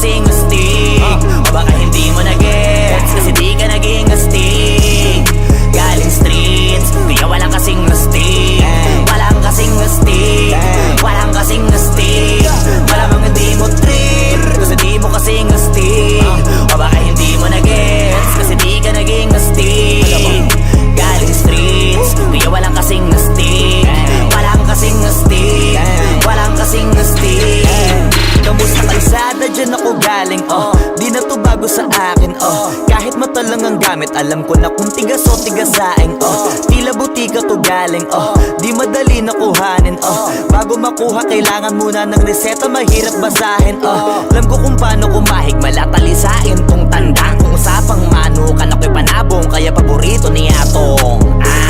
kasing astig. O baka hindi mo na-gets kasi di ka naging astig. Galing streets, kaya walang kasing astig. Walang kasing astig, walang kasing astig. Malamang hindi mo trip kasi di mo kasing astig. O baka hindi mo na-gets kasi di ka naging astig. Galing streets, kaya walang kasing astig. Walang kasing astig, walang kasing astig. Kamusta kalsada, dyan ako galing, di na to bago sa akin, kahit mata lang ang gamit, alam ko na kung tigas o tigasaing, tila butika to galing, di madali nakuhanin, bago makuha kailangan muna ng reseta, mahirap basahin, alam ko kung paano kumahig, malatalisain tong tandang. Kung usapang manukan ako'y panabong, kaya paborito ni Atong.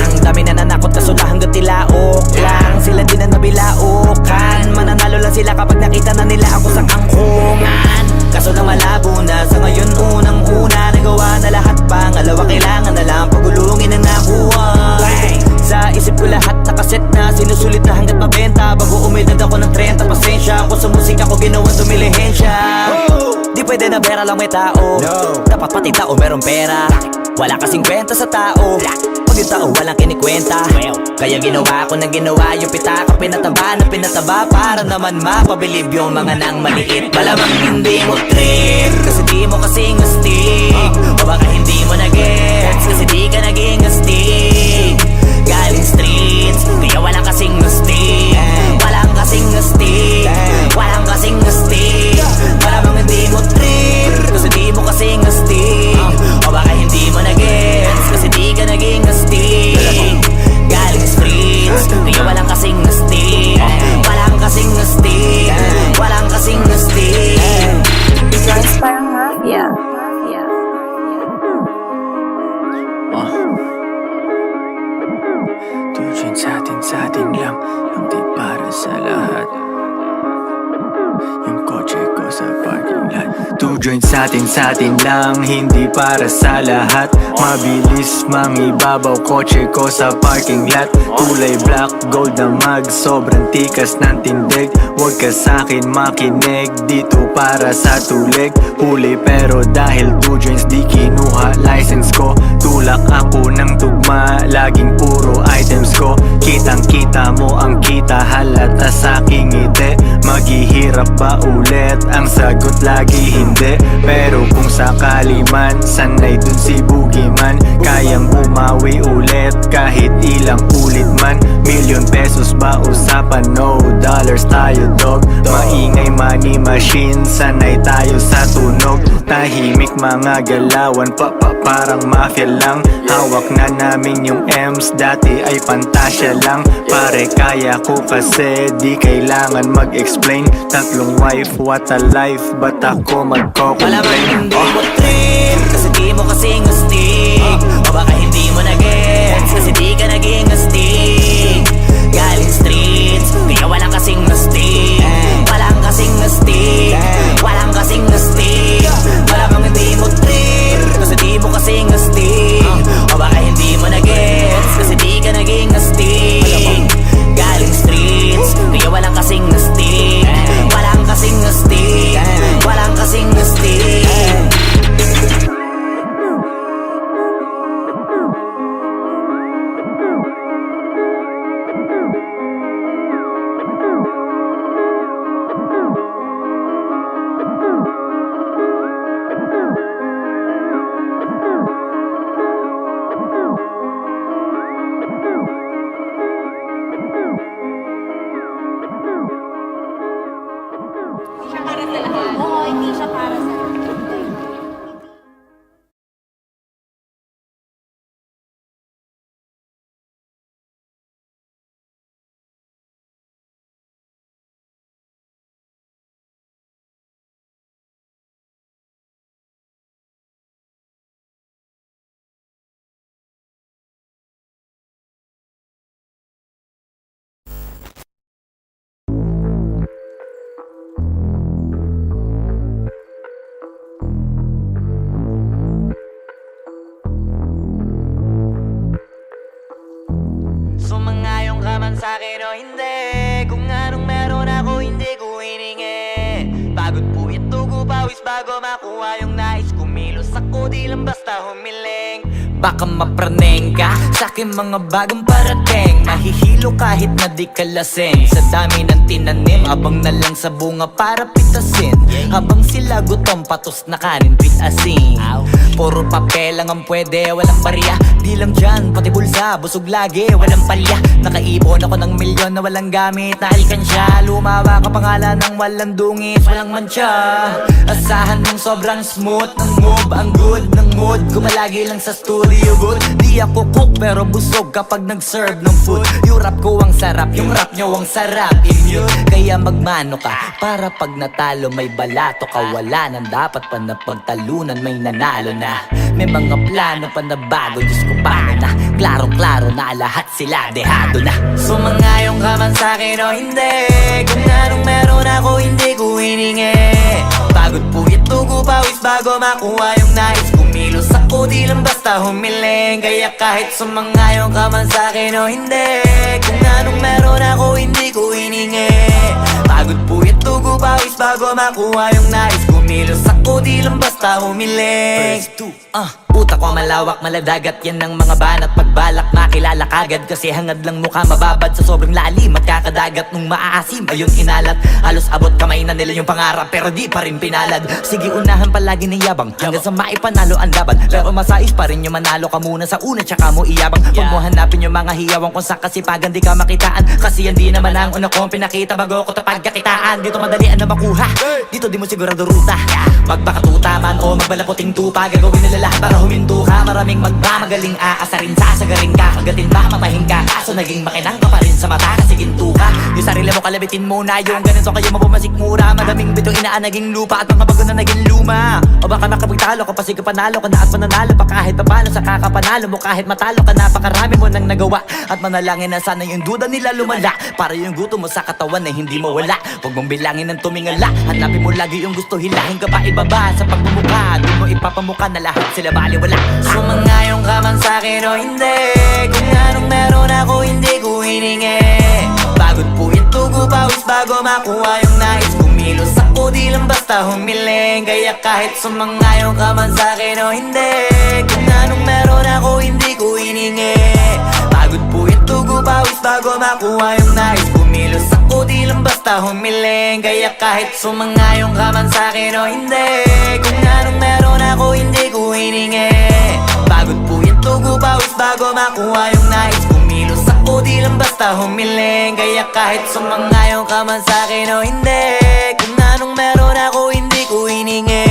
Ang dami na nanakot kaso lang hanggang tilaok lang, sila din na nabilaukan. Mananalo lang sila kapag nakita na nila ako sa kangkungan. Kaso na malabo na sa ngayon, unang-una nagawa na lahat, pangalawa kailangan na lang pagulungin ang nakuha. Sa isip ko lahat nakaset na, sinusulit na hanggat mabenta. Bago umedad ako ng 30, pasensya ako sa musika ko, ginawang dumilihensya. Di pwede na pera lang may tao, dapat pati tao merong pera. Wala kasing kwenta sa tao pag yung tao walang kinikwenta. Kaya ginawa ko na ginawa yung pitaka, pinataba na pinataba para naman mapabilib yung mga nang maliit. Malamang hindi mo trip kasi di mo kasing astig. O baka hindi mo na-gets kasi di ka naging astig. Galing streets, kaya walang kasing astig. Walang kasing astig, walang kasing astig. Malamang hindi mo trip kasi di mo kasing astig. O baka hindi mo na-gets kasi di ka naging astig. Galing streets, kaya walang kasing astig. Walang kasing astig, walang kasing astig. Guys, parang mafia. Tujuan sa atin lang, hindi para sa lahat. Yung kotse ko sa parking lot. Two joints sa atin lang, hindi para sa lahat. Mabilis mangibabaw, kotse ko sa parking lot. Kulay black, gold na mag, sobrang tikas ng tindig. Huwag ka sa'kin makinig, dito para sa tulig. Huli pero dahil two joints di kinuha license ko. Tulak ako ng tugma, laging puro items ko. Kitang kita mo ang kita, halata sa'king ngiti. Maghihirap ba ulit? Ang sagot lagi hindi. Pero kung sakali man, sanay dun si Boogeyman. Kayang bumawi ulit kahit ilang ulit man. Million pesos ba usapan? No dollars tayo dog. Maingay money machine, sanay tayo sa tunog. Tahimik mga galawan, parang mafia lang. Hawak na namin yung M's, dati ay pantasya lang. Pare kaya ko kasi di kailangan mag-explain. Tatlong wife, what a life, ba't ako magko-complain? Malamang hindi mo trip kasi di mo kasing astig. O baka hindi mo na-gets kasi di ka naging astig. Galing streets, kaya walang kasing astig. Walang kasing astig, walang kasing astig. Malamang hindi mo trip kasi di mo kasing astig. O baka hindi mo na-gets kasi di ka naging astig. Galing streets, kaya walang kasing astig. Walang kasing astig, walang kasing astig. Oo, hindi siya para sa pawis bago makuha yung nais. Kumilos ako di lang basta humiling. Baka mapraneng ka sa aking mga bagong parating. Mahihilo kahit na di ka lasing. Sa dami ng tinanim, abang na lang sa bunga para pitasin. Habang sila gutom, patos na kanin, pitasin. Puro papel lang ang pwede, walang barya. Di lang dyan, pati bulsa, busog lagi, walang palya. Nakaipon ako ng milyon na walang gamit na alkansya. Lumawa ka pangalan ng walang dungis, walang mancha. Asahan mong sobrang smooth ng move, ang good ng mood. Gumalagi lang sa studio good. Di ako cook pero busog kapag nag-serve ng food. Yung rap ko ang sarap, yung rap nyo ang sarap. Immune, kaya magmano ka para pag natalo may balato ka. Wala nang dapat pa na pagtalunan, may nanalo na. May mga plano pa na bago, Diyos ko paano na. Klaro-klaro na lahat sila dehado na. Sumangayong ka man sa'kin o hindi, kung anong meron ako hindi ko hiningi. Pagod puyat tugo pawis bago makuha yung nais. Kumilos ako di lang basta humiling. Kaya kahit sumangayong ka man sa'kin o hindi, kung anong meron ako hindi ko hiningi. Pagod puyat tugo pawis bago makuha yung nais. Kumilos ako di lang basta humiling. Utak ko malawak, maladagat yan ng mga banat. Pagbalak makilala kagad kasi hangad lang mukha mababad sa sobrang lalim at kakadagat nung maaasim. Ayun inalat, halos abot kamay na nila yung pangarap pero di pa rin pinalad. Sige unahan palagi ng yabang hanggang sa maipanalo ang laban. Pero masais pa rin yung manalo ka muna sa una tsaka mo iyabang. Huwag mo hanapin yung mga hiyawang kung sa kasipagan di ka makitaan. Kasi yan di naman ang una kong pinakita bago ko tapagkakitaan. Dito madalian na makuha, dito di mo sigurado ruta. Magbakatuta man o magbalaputing tupa, gagawin nila lahat para huminto ka. Maraming magmamagaling aasarin, sasagaring ka, kagatin ba matahin ka. Kaso naging makinang ka pa rin sa mata kasi ginto ka. Yung sarili mo kalabitin muna, yung ganun so kayo mapumasik mura. Madaming bito inaan naging lupa at mga bago na naging luma. O baka makapagtalo ka pa sige panalo ka na at mananalo pa kahit papano sa kakapanalo mo. Kahit matalo ka napakarami mo nang nagawa at manalangin na sana yung duda nila lumala. Para yung gutom mo sa katawan na hindi mo wala. Huwag mong bilangin ng tumingala, hanapin mo lagi yung gusto. Hilahin ka pa ibaba sa pagmumukha, doon mo ipapamuka na lahat sila baliwala. Sumangayong ka man sa'kin o hindi, kung anong meron ako hindi ko hiningi. Pagod puyat tugo pawis bago makuha yung nais. Kumilos ako di lang basta humiling. Kaya kahit sumangayong ka man sa'kin o hindi, kung anong meron ako hindi ko hiningi. Pagod puyat tugo pawis bago makuha yung nais. Kumilos ako di lang basta humiling. Kaya kahit sumangayong ka man sa'kin o hindi, kung anong meron ako hindi ko hiningi. Pagod puyat tugo pawis bago makuha yung nais. Kumilos ako di lang basta humiling. Kaya kahit sumangayong ka man sa'kin o hindi, kung anong meron ako hindi ko hiningi.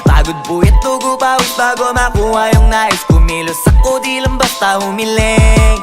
Pagod puyat tugo pawis bago makuha yung nais. Kumilos ako di lang basta humiling.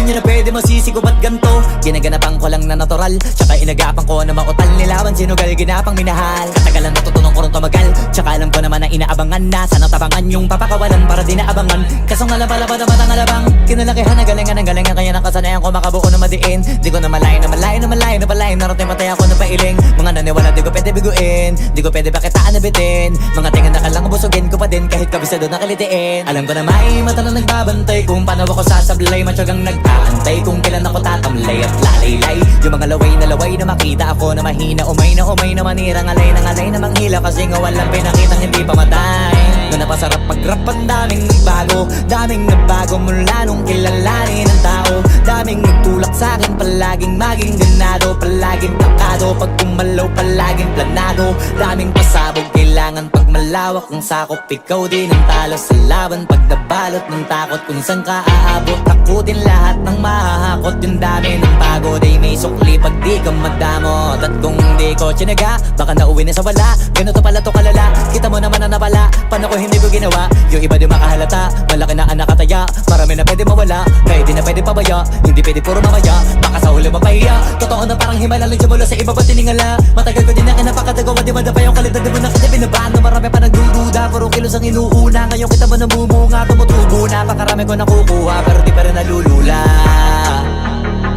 Na pwede masisi ko ba't ganto? Ginaganapan ko lang na natural, tsaka inagapan ko na mautal. Nilaban sinugal, ginapang minahal. Katagalan natutunan ko rin tumagal, tsaka alam ko naman na inaabangan na. Sana tabangan yung papakawalan para di naabangan. Kaso nga lapalapad ang matang alabang. Kinalakihan na galingan ang galingan, kaya nakasanayan ko makabuo na madiin. Di ko na malayo na malayo na malayo na palayo. Narating matay ako na pailing. Mga naniwala di ko pwede biguin, di ko pwede pakitaan na bitin. Mga tingin na kalang busugin ko pa din kahit kabisado na kalitiin. Alam ko na may mata na nagbabantay kung paano ako sasablay. Matyagang nag-aantay kung kailan ako tatamlay at lalaylay. Yung mga laway na makita ako na mahina. Umay na manira, ngalay na manghila. Kasi nga walang pinakitang hindi pamatay. Na napasarap pag-rap ang daming nagbago mula nung kilalanin ng tao. Daming nagtulak sa'kin, palaging maging ganado, palaging takado. Pag kumalaw, palaging planado. Daming pasabog, kailangan kailangan pag malawak ng sakop. Ikaw din ang talo sa laban pag nabalot ng takot. Kung saan ka aabot, ako din lahat ng mahahakot. Yung dami ng pagod ay may sukli pag di ka madamot. At kung hindi ko tsinaga, baka nauwi na sa wala. Ganito pala to kalala, kita mo naman na napala. Paano ko hindi ko ginawa, yung iba di makahalata. Malaki na ang nakataya, marami na pwede mawala. Kaya di na pwede pabaya, hindi pwede puro mamaya. Baka sa huli mapahiya, totoo na parang himala lang siya mula sa iba ba tiningala. Matagal ko din na kinapakatagawa, di madapa yung kalidad. Di mo na kasi binabahan na marami pa nagdududa. Puro kilos ang inuuna, ngayon kita mo namumunga. Tumutubo na, pakarami ko nakukuha, pero di pa rin nalulula.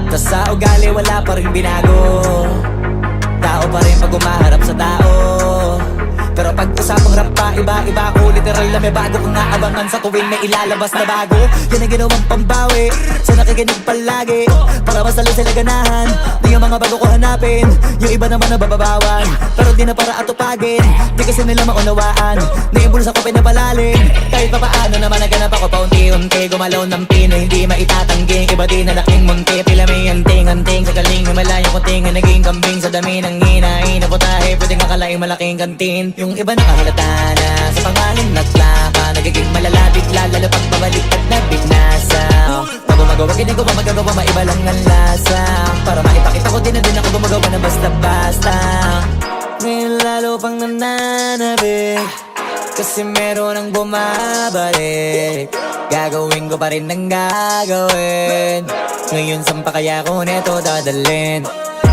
Tas sa ugali wala pa rin binago, tao pa rin pag umaharap sa tao. Pero pag usapang rap pa, iba-iba ko. Literal na may bago kong naabangan sa tuwing may ilalabas na bago. Yan ang ginawang pambawi sa nakikinig palagi, para mas lalo sila ganahan. Di yung mga bago ko hanapin, yung iba naman nabababawan. Pero di na para atupagin, di kasi nila maunawaan. Naimbulsa ko pinapalalim, kahit pa paano naman naganap ako paunti-unti. Gumalaw ng pino, hindi maitatangging. Iba din na laking munti, pila may anting-anting. Sa galing himalayang kunting na naging kambing. Sa dami ng hinahin na putahe, pwedeng akalaing malaking kantin. Yung iba nakahalata na sa pangalan at laka, nagiging malalapit lalo pag babalik at nabinasa. Pag gumagawa, ginagawa, magagawa, maiba lang ang lasa. Para maipakita ko din na din ako gumagawa na basta-basta. Ngayon lalo pang nananabik, kasi meron ang bumabalik. Gagawin ko pa rin ang gagawin. Ngayon saan pa kaya ko neto dadalhin?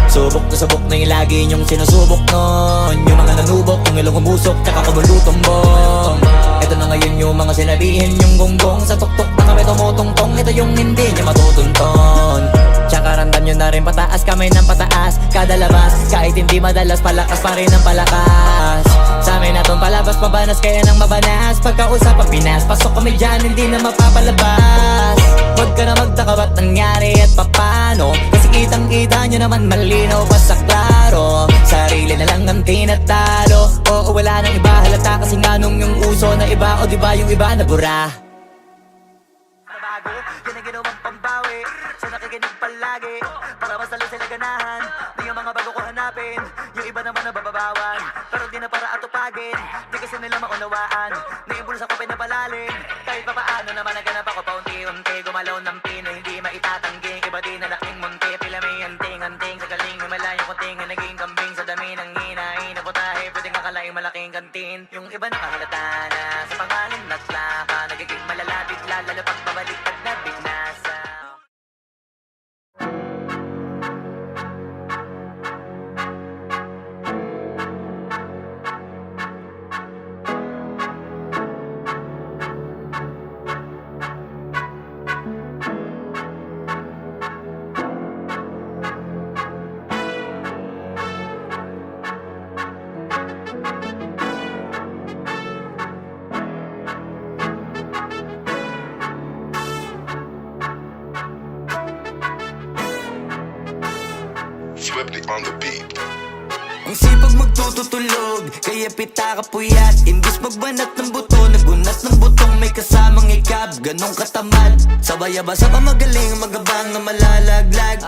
Subok na subok na yung lagi niyong sinusubok nun. Yung mga nanubok, yung ilong umusok, tsaka kumulutong bong. Ito na ngayon yung mga sinabihin yung gonggong. Sa tuktok na kami tumutungtong, ito yung hindi niya matutunton. Tsaka ramdam nyo na rin pataas, kamay ng pataas kada labas, kahit hindi madalas, palakas pa rin ang palakas. Sa amin na tong palabas, mabanas kaya nang mabanas. Pagkausap ang Pinas, pasok kami dyan, hindi na mapapalabas. Huwag ka na magtaka ba't nangyari at papano, kasi kitang-kita nyo naman malinaw pa sa klaro. Sarili na lang ang tinatalo, oo wala nang iba halata. Kasi nga nung yung uso na iba, o diba yung iba nabura. Nabago, yan ang ginawang pambawi sa nakikinig palagi, para mas lalo sila ganahan. Di yung mga bago ko hanapin, yung iba naman nabababawan. Pero di na para atupagin, di kasi nila maunawaan. Naimbulsa ko pinapalalim, kahit pa paano naman naganap ako paunti-unti. Gumalaw ng pino, hindi maitatangging. Iba din na laking munti, pila may anting-anting. Sa galing himalayang kunting na naging kambing. Sa dami ng hinahin na putahe, pwedeng akalaing malaking kantin. Yung iba nakahalata na sa pangalan at laka, nagiging malalapit lalo pag babalik pag nabinasa. Swiftly on the beat. Ang sipag magtututulog, kaya pita ka puyat. Imbis magbanat ng buto, nagunat ng butong may kasamang ikab. Ganong katamad, sabay-abasa ka magaling, magabang na malalaglag.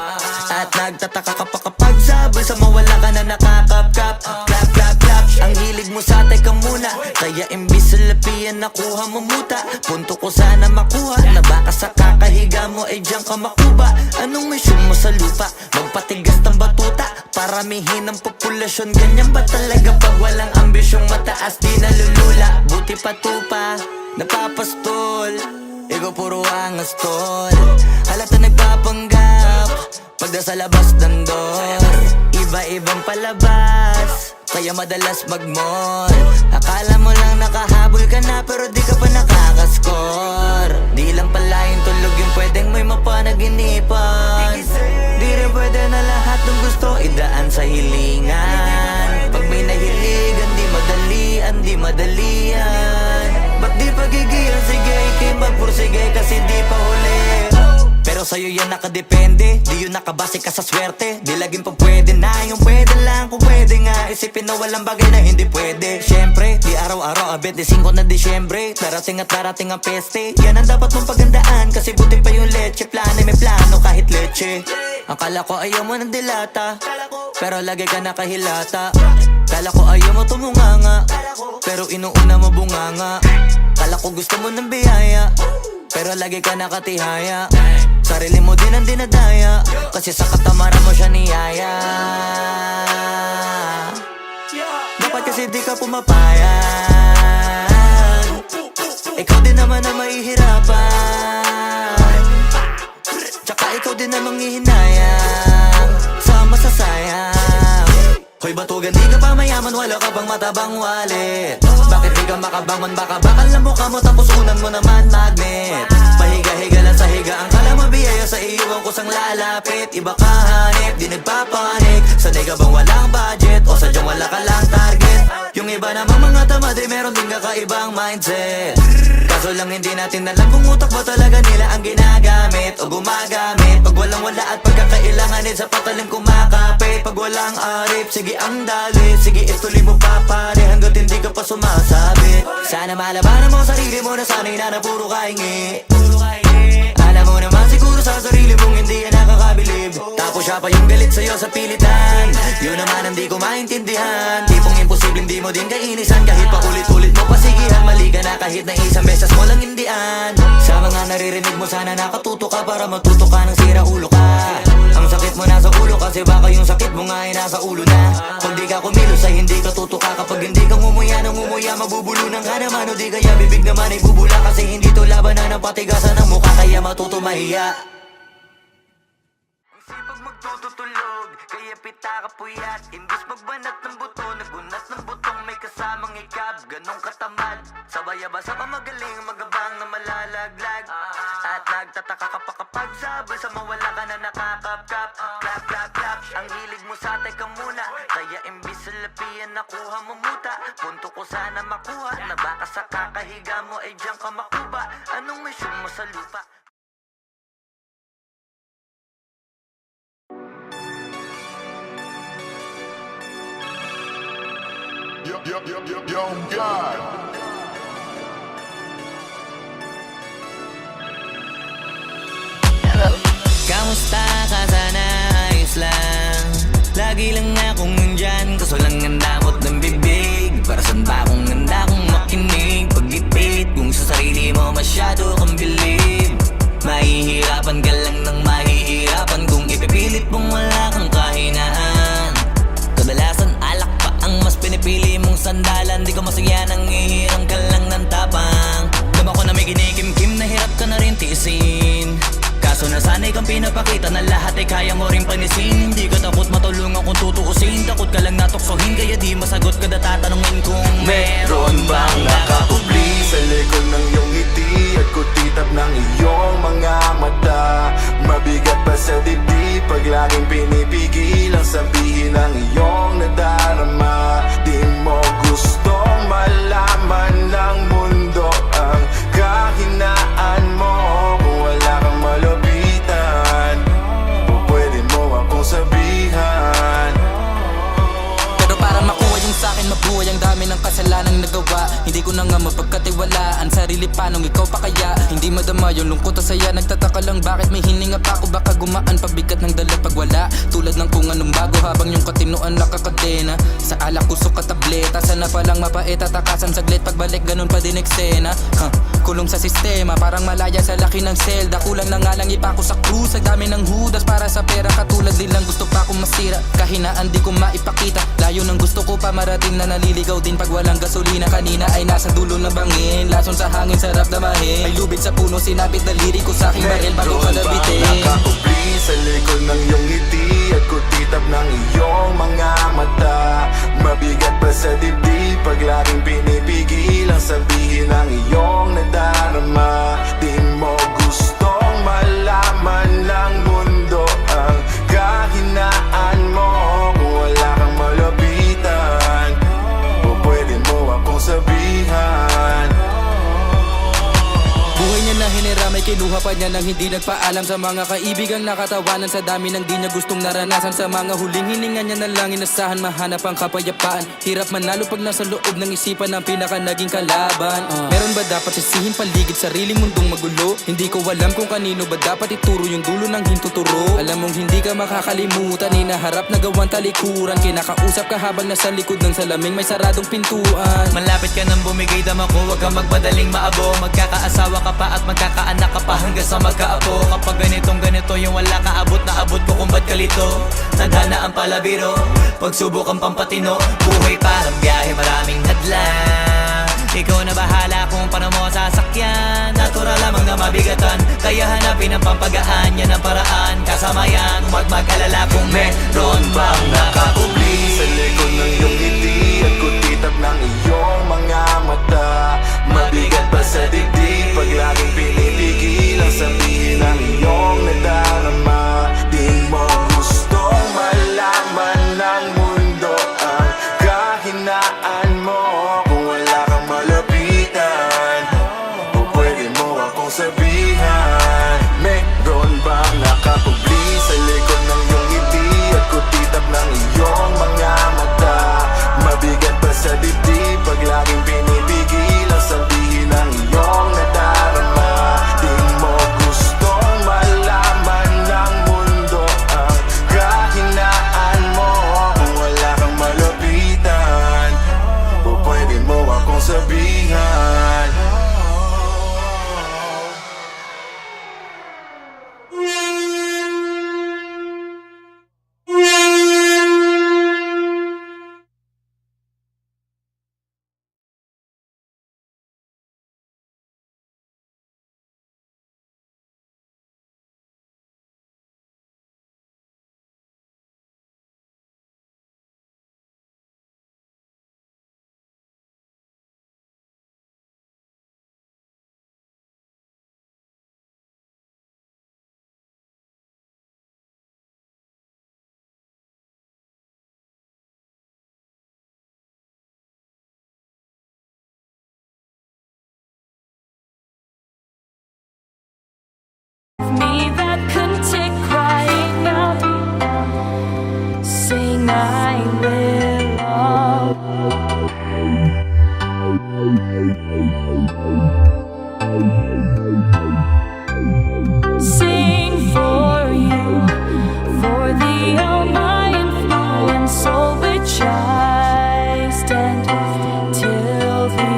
At nagtataka ka pa kapag sabay sa mawala ka na nakakapkap. Clap, clap, clap, ang hilig mo sa teka muna, kaya imbis sa lapian nakuha mo muta. Punto ko sana makuha, na baka sa kakahiga mo ay diyan ka makuba. Anong mission mo sa lupa? Magpatigas ng batuta, paramihin ang populasyon. Ganyan ba talaga pag walang ambisyong mataas? Di nalulula, buti patupa, napapastol. Ikaw puro angas tol, halata nagpapanggap pagda sa labas ng door. Iba-ibang palabas, kaya madalas mag-mall. Akala mo lang nakahabol ka na, pero di ka pa nakakascore. Di lang pala yung tulog yung pwedeng may mapanaginipan. Di rin pwede na lahat ng gusto idaan sa hilingan. Pag may nahiligan, di madalian. Ba't di pagigilan, sige, ikay magpursige kasi di pa huli. Pero sa'yo yan nakadepende, di yun nakabase ka sa swerte. Di laging pa pwede na, yung pwede lang kung pwede nga. Isipin na walang bagay na hindi pwede. Siyempre, di araw-araw, 25 na Disyembre. Darating at darating ang peste, yan ang dapat mong pagandaan. Kasi buti pa yung leche, plano may plano kahit leche. Akala ko ayaw mo ng dilata, pero lagi ka nakahilata. Kala ko ayaw mo tumunganga, pero inuuna mo bunganga. Kala ko gusto mo ng biyaya, pero lagi ka nakatihaya. Sarili mo din ang dinadaya, kasi sa katamaran mo siya niyaya. Dapat kasi di ka pumapayag, ikaw din naman ang mahihirapan. Tsaka ikaw din ang manghihinayang sa masasayang. Hoy batugan, di ka pa mayaman, wala ka bang matabang wallet? Bakit di ka makabangon, baka bakal na mukha mo tapos unan mo naman magnet. Pahiga-higa lang sa higaan, kala mabiyaya sa iyo ang kusang lalapit. Iba ka hanip, di nagpapanik. Sanay ka bang walang budget o sadyang wala ka lang target? Yung iba namang mga tamad, meron din kakaibang mindset. Kaso lang hindi natin alam kung utak ba talaga nila ang ginagamit o gumagamit. Pag walang wala at pagkakailanganin sa patalim kumakapit. Pag walang arip, sige ang dali, sige ituloy mo pa pare hanggat hindi ka pa sumasabi. Sana malabanan mo sarili mo na sanay na puro kahingi. Alam mo naman siguro sa sarili mong hindi yan nakakabilib. Tapos siya pa yung galit sa'yo sa pilitan. Yun naman ang di ko maintindihan. Tipong imposibleng di mo din kainisan. Kahit pa ulit-ulit mo pasigihan, mali ka na kahit na isang beses mo lang hindian. Sa mga naririnig mo sana nakatuto ka para matuto ka ng sira ulo ka. Ang sakit mo nasa ulo kasi baka yung sakit mo nga ay nasa ulo na. Pag di ka kumilos ay hindi ka tutuka. Kapag hindi ka ngumuya ng ngumuya, mabubulunan ka naman. O di kaya bibig naman ay bubula. Kasi hindi to labanan ng patigasan ng mukha, kaya matuto mahiya. Ang sipag magtututulog, kaya pita ka puyat. Imbis magbanat ng buto, nagunat ng butong may kasamang ikab. Ganong katamad, sabay-abasa ka magaling, magabang na malalaglag. At nagtataka ka pa kapag sabi sa mawala ka na nakakapkap. Clap, clap, clap, ang hilig mo sa teka muna. Kaya imbis sa lapian nakuha mo muta. Punto ko sana makuha, na baka sa kakahiga mo ay diyan ka makuba. Anong mission mo sa lupa? Yo, God. Kamusta ka sana, ayos lang. Lagi lang akong nandyan, kaso lang ang damot ng bibig. Para saan ba akong handa kong makinig? Pag-ipit, kung sa sarili mo masyado kang bilib. Mahihirapan ka lang ng mahihirapan kung ipipilit mong wala kang kahinaan. Kadalasan alak pa ang mas pinipili mong sandalan. Di ka masaya nang ihiram ka lang ng tapang. Dama ko na may ginikim-kim, nahirap ka na rin tiisin. Kaso nasanay kang pinapakita na lahat ay kaya mo rin panisin. Hindi ka takot matulungan kung tutuusin. Takot ka lang natuksohin, kaya di masagot ka na tatanungin kung meron bang nakakubli Sa likod ng iyong ngiti at kutitap ng iyong mga mata. Mabigat pa sa dibdib pag laging pinipigil ang sabihin ng iyong nadarama. Di mo gustong malaman ng mundo ang kahinaan mo. Kung wala kang malapitan, o pwede mo akong sabihan. Pero para makuha yung sa'kin, mabuhay ang dami ng kasalanang nagawa. Hindi ko na nga mapagkatiwalaan sarili, paanong ikaw pa kaya? Hindi madama yung lungkot o saya. Nagtataka lang bakit may hininga pa ako. Baka gumaan pabigat ng dala pag wala. Tulad ng kung anong bago habang yung katinuan nakakadena. Sa alak kusok ka tableta, sana palang mapait at takasan saglit. Pagbalik ganun pa din eksena. Kulong sa sistema, parang malaya sa laki ng selda. Kulang na nga lang ipako sa krus, ang dami ng hudas para sa pera. Katulad nilang gusto pa akong masira, kahinaan di ko maipakita. Layo ng gusto ko pa marating na naliligaw din pag walang gasolina. Kanina ay nasa dulo ng bangin, lason sa hangin sarap damahin. May lubid sa puno, sinapit na liri ko sa aking baril bago ka nabitin. Nakakubli sa likod ng iyong ngiti at kutitap ng iyong mga mata. Mabigat pa sa dibdib pag laging pinipigil ang sabihin ng iyong nadarama. Di mo gustong malaman ng mundo ang kahinaan mo. Kung wala kang malapitan, o pwede mo akong sabihan. Buhay niya na kamera, may kinuha pa niya nang hindi nagpaalam sa mga kaibigang nakatawanan. Sa dami ng di niya gustong naranasan, sa mga huling hininga niya na lang inasahan, mahanap ang kapayapaan. Hirap manalo pag nasa loob ng isipan ng pinaka naging kalaban. Meron ba dapat sisihin paligid sariling mundong magulo? Hindi ko alam kung kanino ba dapat ituro yung dulo ng hintuturo. Alam mong hindi ka makakalimutan, inaharap na gawang talikuran. Kinakausap ka habang nasa likod ng salaming may saradong pintuan. Malapit ka nang bumigay dama ko, huwag kang magmadaling maabo. Magkakaasawa ka pa at magkakaanak ka pa hanggang sa magkaapo. Kapag ganito yung wala ka abot na abot ko kung ba't kalito. Tadhana ang palabiro, pagsubok ang pampatino. Buhay parang biyahe, maraming hadlang. Ikaw na bahala kung paano mo sasakyan. Natural lamang na mabigatan, kaya hanapin ang pampagaan. Yan ang paraan, kasama yan. Huwag mag-alala kung meron bang nakakubli. Sa likod ng iyong ngiti at kutitap ng iyong mga mata. Mabigat pa sa dibdib pag laging pinipigil ang sabihin ng iyong nadarama. Di mo gustong malaman ng mundo ang kahinaan mo. Kung wala kang malapitan, o pwede mo akong sabihan. Meron bang nakakubli sa likod ng iyong ngiti at kutitap ng iyong mga mata? Mabigat pa sa dibdib pag laging pinipigil ang sabihin ng iyong nadarama. Di mo gustong malaman ng mundo ang kahinaan mo. Kung wala kang malapitan, o pwede mo akong sabihan. Me that could take crying out, sing I will sing for you, for the all my influence, soul which I stand till the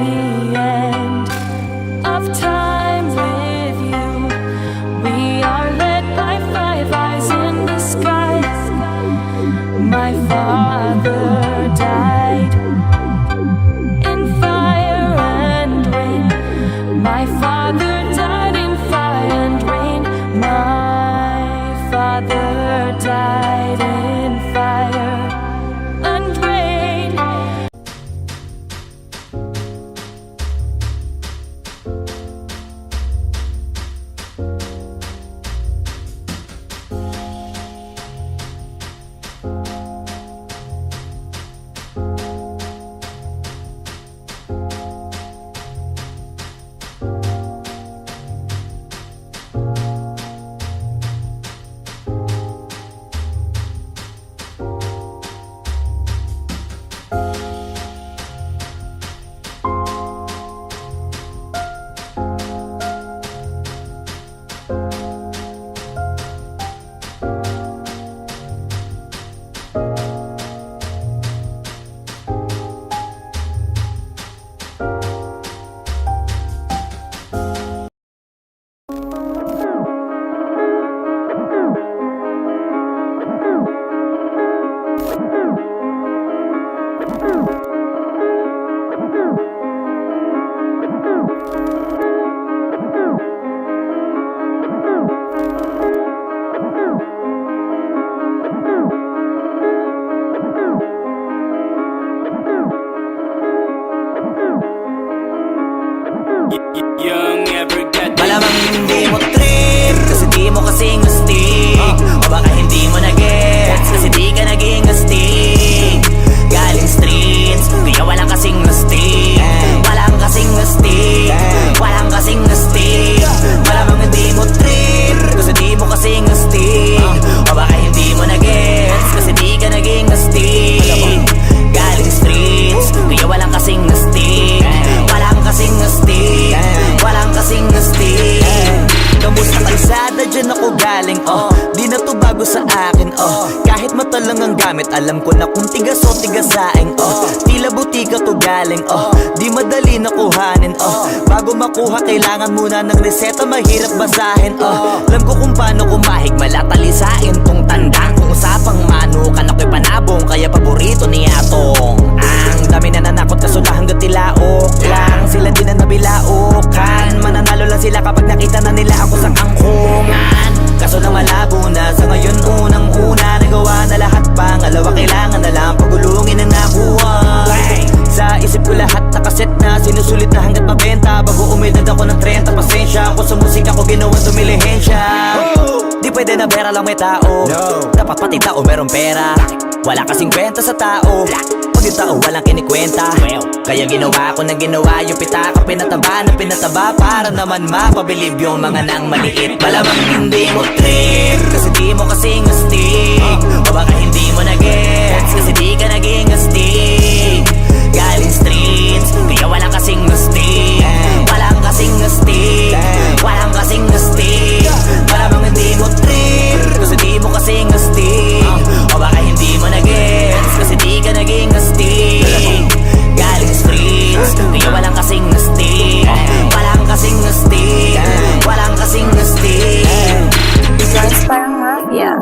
end of time with you. We are led by five eyes in the sky. My father died in fire and rain. My father died in fire and rain. My father died in fire and rain. Malamang hindi mo trip, kasi di mo kasing astig. O baka hindi mo na-gets, kasi di ka naging astig. Galing streets, kaya walang kasing astig. Walang kasing astig, walang kasing astig. Malamang gamit. Alam ko na kung tigas o tigasaing, tila butika to galing, di madali nakuhanin, bago makuha kailangan muna ng reseta, mahirap basahin, alam ko kung paano kumahig, malatalisain tong tandang. Kung usapang manukan ako'y panabong, kaya paborito ni Atong. Ang dami na nanakot kaso na hanggang tilaok lang, sila din na nabilaukan. Mananalo lang sila kapag nakita na nila ako sa kangkungan. Kaso lang malabo na sa ngayon, unang-una nagawa na lahat, pangalawa kailangan na lang pagulungin ang nakuha. Sa isip ko lahat nakaset na, sinusulit na hanggat mabenta, bago umedad ako ng 30. Pasensya ako sa musika ko, ginawang dumilihensya. Di pwede na pera lang may tao, dapat pati tao merong pera. Wala kasing kwenta sa tao pag yung tao walang kinikwenta. Kaya ginawa ko na ginawa yung pitaka, pinataba na pinataba, para naman mapabilib yung mga nang maliit. Malamang hindi mo trip, kasi di mo kasing astig, o baka hindi mo na-gets, kasi di ka naging astig. Galing streets, kaya walang kasing astig, walang kasing astig, walang kasing astig. Malamang hindi mo trip, kasi di mo kasing astig, o baka hindi mo na-gets, kasi di ka naging astig. Galing streets, kaya walang kasing astig, walang kasing astig, walang kasing astig. Sounds parang mafia.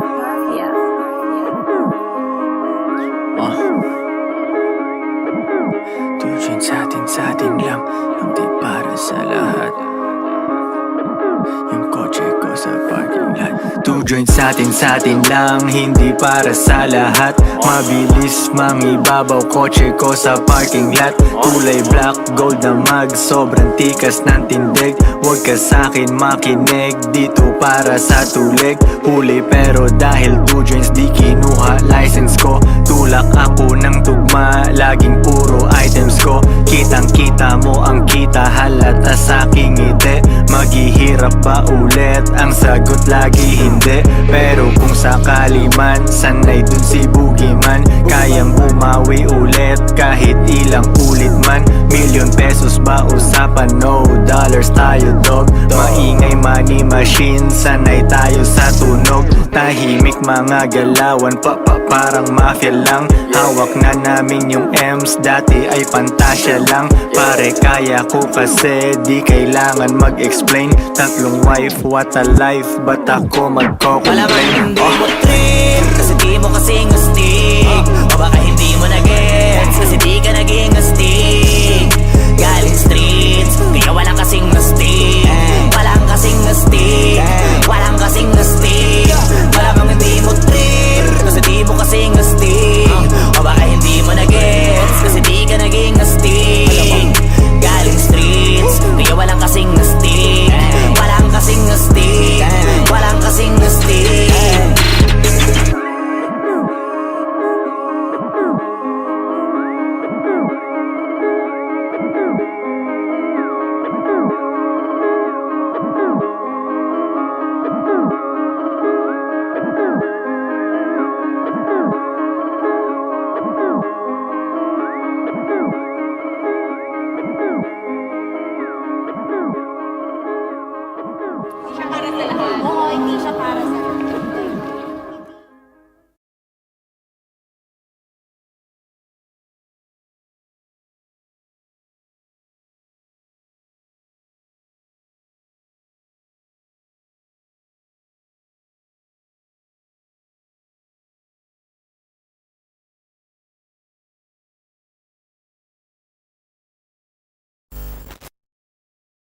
Tujuan sa atin lang, hindi para sa lahat. Yung kotse ko sa parking lot. Tujuan sa atin lang, hindi para sa lahat. Mabilis mangibabaw, kotse ko sa parking lot. Kulay black, gold na mag, sobrang tikas ng tindig. Huwag ka sa'kin makinig, dito para sa tulig. Huli pero dahil 2 joints di kinuha license ko. Tulak ako ng tugma, laging puro items ko. Kitang kita mo ang kita, halata sa'king ngiti. Maghihirap ba ulit? Ang sagot lagi hindi. Pero kung sakali man, sanay dun si Boogeyman. Kayang bumawi ulit kahit ilang ulit man. Million pesos ba usapan? No dollars tayo dog. Maingay money machine, sanay tayo sa tunog. Tahimik mga galawan, parang mafia lang. Hawak na namin yung M's, dati ay pantasya lang. Pare kaya ko kasi di kailangan mag-explain. Tatlong wife, what a life, ba't ako Malamang magko-complain? hindi mo trip, kasi di mo kasing astig, o baka hindi